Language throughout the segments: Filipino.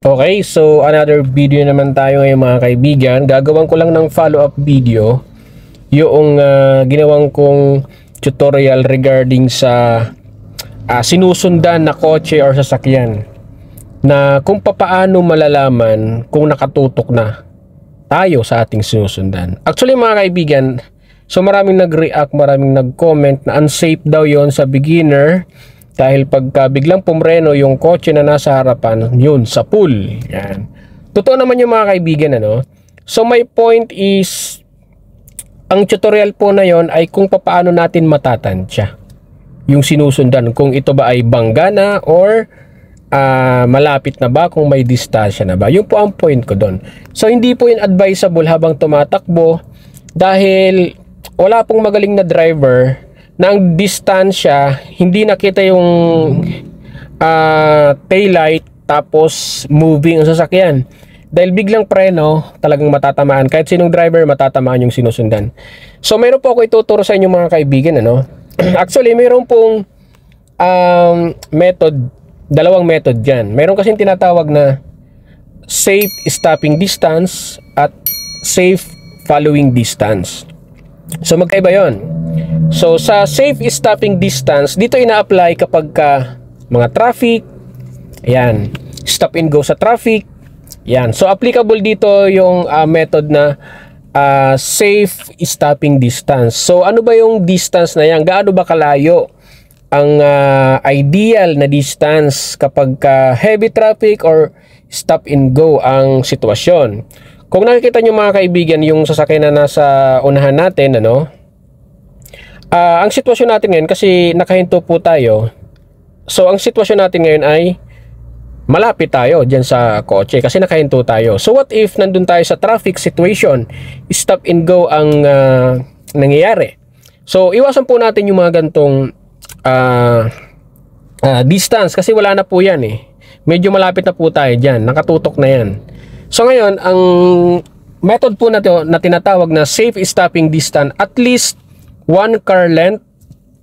Okay, so another video naman tayo ngayon mga kaibigan. Gagawan ko lang ng follow-up video yung ginawang kong tutorial regarding sa sinusundan na kotse or sasakyan, na kung papaano malalaman kung nakatutok na tayo sa ating sinusundan. Actually mga kaibigan, so maraming nag-react, maraming nag-comment na unsafe daw yon sa beginner. Dahil pagka biglang pumreno yung kotse na nasa harapan, yun, sa pool. Yan. Totoo naman yung mga kaibigan, ano? So my point is, ang tutorial po na yon ay kung paano natin matatansya yung sinusundan. Kung ito ba ay bangga na or malapit na ba, kung may distansya na ba. Yun po ang point ko doon. So hindi po yun advisable habang tumatakbo dahil wala pong magaling na driver na ang distansya, hindi nakita yung taillight tapos moving ang sasakyan. Dahil biglang preno, talagang matatamaan. Kahit sinong driver, matatamaan yung sinusundan. So mayroon po ako ituturo sa inyo mga kaibigan, ano? Actually, mayroon pong method, dalawang method dyan. Mayroon kasing tinatawag na safe stopping distance at safe following distance. So magkaiba yon. So sa safe stopping distance, dito ina-apply kapag mga traffic, ayan, stop and go sa traffic, yan. So applicable dito yung method na safe stopping distance. So ano ba yung distance na yan? Gaano ba kalayo ang ideal na distance kapag heavy traffic or stop and go ang sitwasyon? Kung nakikita nyo mga kaibigan yung sasakyan na nasa unahan natin, ano? Ang sitwasyon natin ngayon, kasi nakahinto po tayo. So ang sitwasyon natin ngayon ay malapit tayo dyan sa kotse kasi nakahinto tayo. So what if nandun tayo sa traffic situation, stop and go ang nangyayari? So iwasan po natin yung mga gantong distance kasi wala na po yan eh. Medyo malapit na po tayo dyan, nakatutok na yan. So ngayon, ang method po na tinatawag na safe stopping distance, at least 1 car length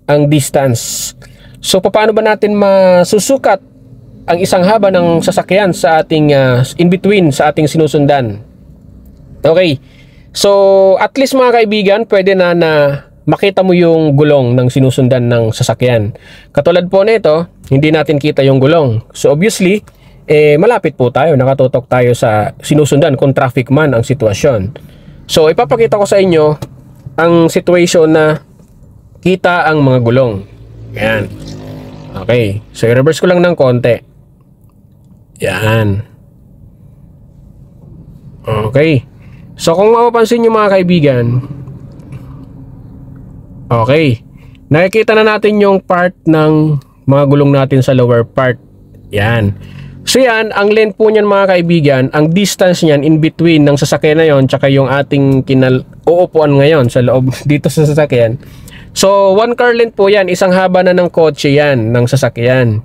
ang distance. So paano ba natin masusukat ang isang haba ng sasakyan sa ating in between sa ating sinusundan? Okay. So at least mga kaibigan, pwede na makita mo yung gulong ng sinusundan ng sasakyan. Katulad po nito, hindi natin kita yung gulong. So obviously, malapit po tayo, nakatutok tayo sa sinusundan kung traffic man ang sitwasyon. So ipapakita ko sa inyo ang situation na kita ang mga gulong. Yan. Okay. So i-reverse ko lang ng konti. Yan. Okay. So kung mapapansin nyo mga kaibigan, okay, nakikita na natin yung part ng mga gulong natin sa lower part. Yan. So yan, ang length po niyan mga kaibigan, ang distance niyan in between ng sasakyan na yon tsaka yung ating uupuan ngayon sa loob dito sa sasakyan. So 1 car length po yan, isang haba na ng kotse yan, ng sasakyan.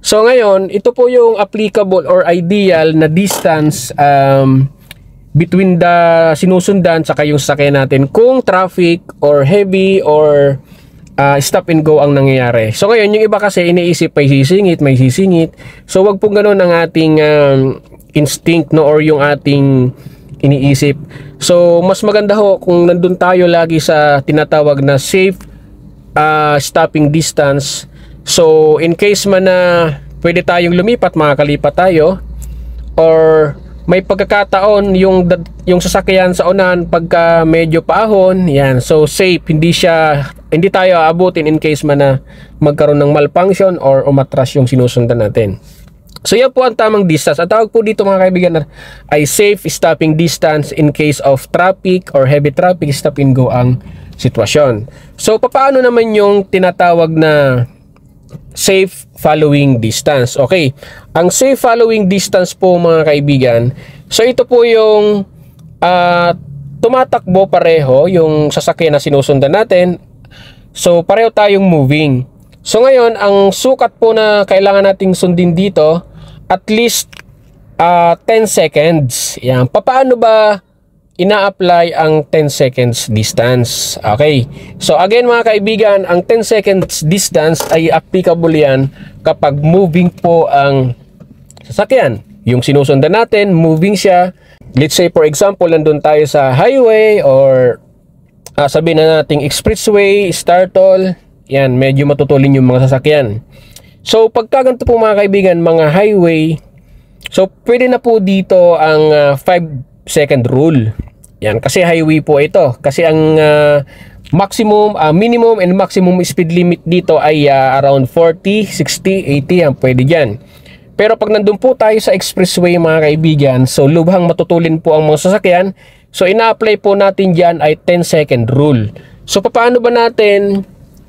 So ngayon, ito po yung applicable or ideal na distance between the sinusundan tsaka yung sasakyan natin kung traffic or heavy or stop and go ang nangyayari. So ngayon, yung iba kasi iniisip may sisingit. So wag pong ganoon ang ating instinct, no, or yung ating iniisip. So mas maganda ho kung nandun tayo lagi sa tinatawag na safe stopping distance. So in case man na pwede tayong lumipat, makakalipat tayo, or may pagkakataon yung sasakyan sa unahan pagka medyo paahon, yan, so safe, hindi tayo aabutin in case man na magkaroon ng malfunction or umatras yung sinusundan natin. So yan po ang tamang distance. Ang tawag po dito mga kaibigan ay safe stopping distance in case of traffic or heavy traffic, stop and go ang sitwasyon. So paano naman yung tinatawag na safe following distance? Okay, ang safe following distance po mga kaibigan, so ito po yung tumatakbo pareho yung sasakyan na sinusundan natin. So pareho tayong moving. So ngayon, ang sukat po na kailangan nating sundin dito, at least 10 seconds. Yan. Paano ba ina-apply ang 10 seconds distance? Okay. So again mga kaibigan, ang 10 seconds distance ay applicable yan kapag moving po ang sasakyan. yung sinusundan natin, moving siya. Let's say for example, nandun tayo sa highway or sabihin na nating expressway, startle. Yan, medyo matutulin yung mga sasakyan. So pagka ganito po mga kaibigan, mga highway, so pwede na po dito ang 5-second rule. Yan, kasi highway po ito. Kasi ang maximum, minimum and maximum speed limit dito ay around 40, 60, 80. Yan, pwede dyan. Pero pag nandun po tayo sa expressway mga kaibigan, so lubhang matutulin po ang mga sasakyan. So ina-apply po natin dyan ay 10-second rule. So paano ba natin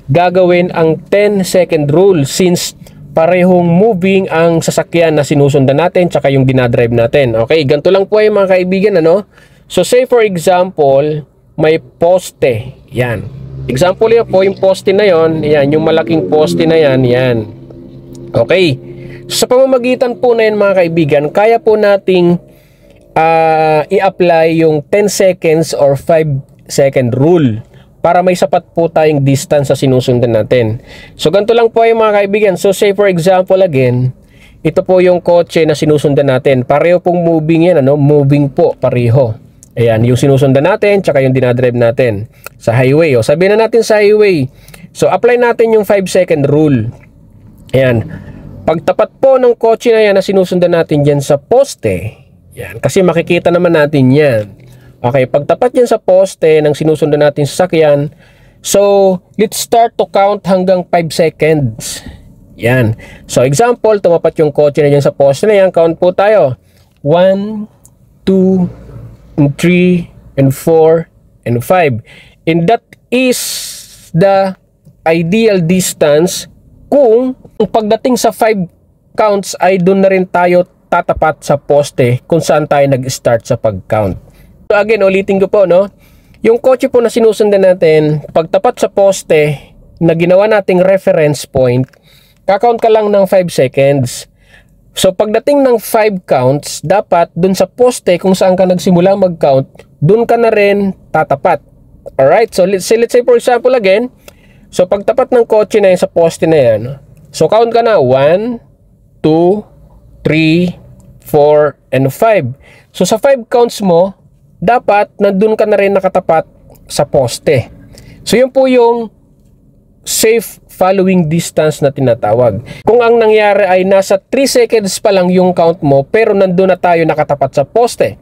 gagawin ang 10-second rule since parehong moving ang sasakyan na sinusundan natin tsaka yung dinadrive natin? Okay, ganito lang po ay mga kaibigan, ano? So say for example, may poste. Yan. Example yan po, yung poste na yon, yan, yung malaking poste na yan, yan. Okay. Sa pamamagitan po na yan mga kaibigan, kaya po nating i-apply yung 10 seconds or 5-second rule para may sapat po tayong distance sa sinusundan natin. So ganito lang po ay mga kaibigan. So say for example again, ito po yung kotse na sinusundan natin. Pareho pong moving yan, ano? Moving po, pareho. Ayan, yung sinusundan natin tsaka yung dinadrive natin sa highway. O sabihin na natin sa highway. So apply natin yung 5-second rule. Ayan. Pagtapat po ng kotse na yan na sinusundan natin dyan sa poste, yan, kasi makikita naman natin yan. Okay, pagtapat yan sa poste ng sinusundan natin sa sakyan, so let's start to count hanggang 5 seconds. Yan. So example, tumapat yung kotse na dyan sa poste na yan, count po tayo. 1, 2, 3, and 4, and 5. And that is the ideal distance kung pagdating sa 5 counts ay doon na rin tayo tatapat sa poste kung saan tayo nag-start sa pag-count. So again, ulitin ko po, no? Yung kotse po na sinusundan natin, pagtapat sa poste na ginawa nating reference point, kakount ka lang ng 5 seconds. So pagdating ng 5 counts, dapat doon sa poste kung saan ka nagsimula mag-count, doon ka na rin tatapat. Alright, so let's say for example again, so pagtapat ng kotse na yan sa poste na yan, so count ka na 1, 2, 3, 4, and 5. So sa 5 counts mo, dapat nandun ka na rin nakatapat sa poste. So yun po yung safe following distance na tinatawag. Kung ang nangyari ay nasa 3 seconds pa lang yung count mo, pero nandun na tayo nakatapat sa poste.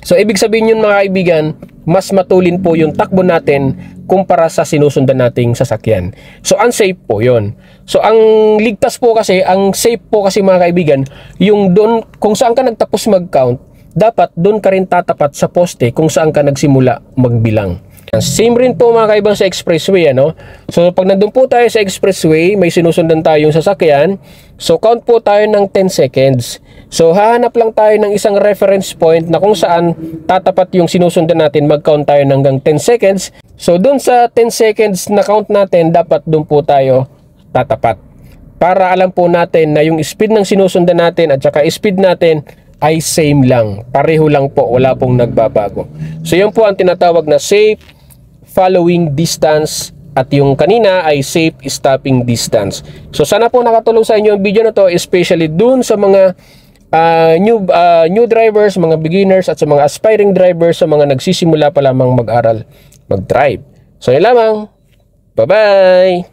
So ibig sabihin yun mga kaibigan, mas matulin po yung takbo natin kumpara sa sinusundan nating sasakyan. So unsafe po yun. So ang ligtas po kasi, ang safe po kasi mga kaibigan, yung doon kung saan ka nagtapos mag-count, dapat doon ka rin tatapat sa poste kung saan ka nagsimula magbilang. Same rin po mga kaibigan sa expressway, ano? So pag nandun po tayo sa expressway, may sinusundan tayong sasakyan, so count po tayo ng 10 seconds. So hahanap lang tayo ng isang reference point na kung saan tatapat yung sinusundan natin, mag-count tayo hanggang 10 seconds. So dun sa 10 seconds na count natin, dapat dun po tayo tatapat. Para alam po natin na yung speed ng sinusundan natin at saka speed natin ay same lang. Pareho lang po, wala pong nagbabago. So yun po ang tinatawag na safe following distance at yung kanina ay safe stopping distance. So sana po nakatulong sa inyo ang video na to, especially dun sa mga new drivers, mga beginners at sa mga aspiring drivers, sa mga nagsisimula pa lamang mag-aral, mag-drive. So yun lamang. Bye-bye!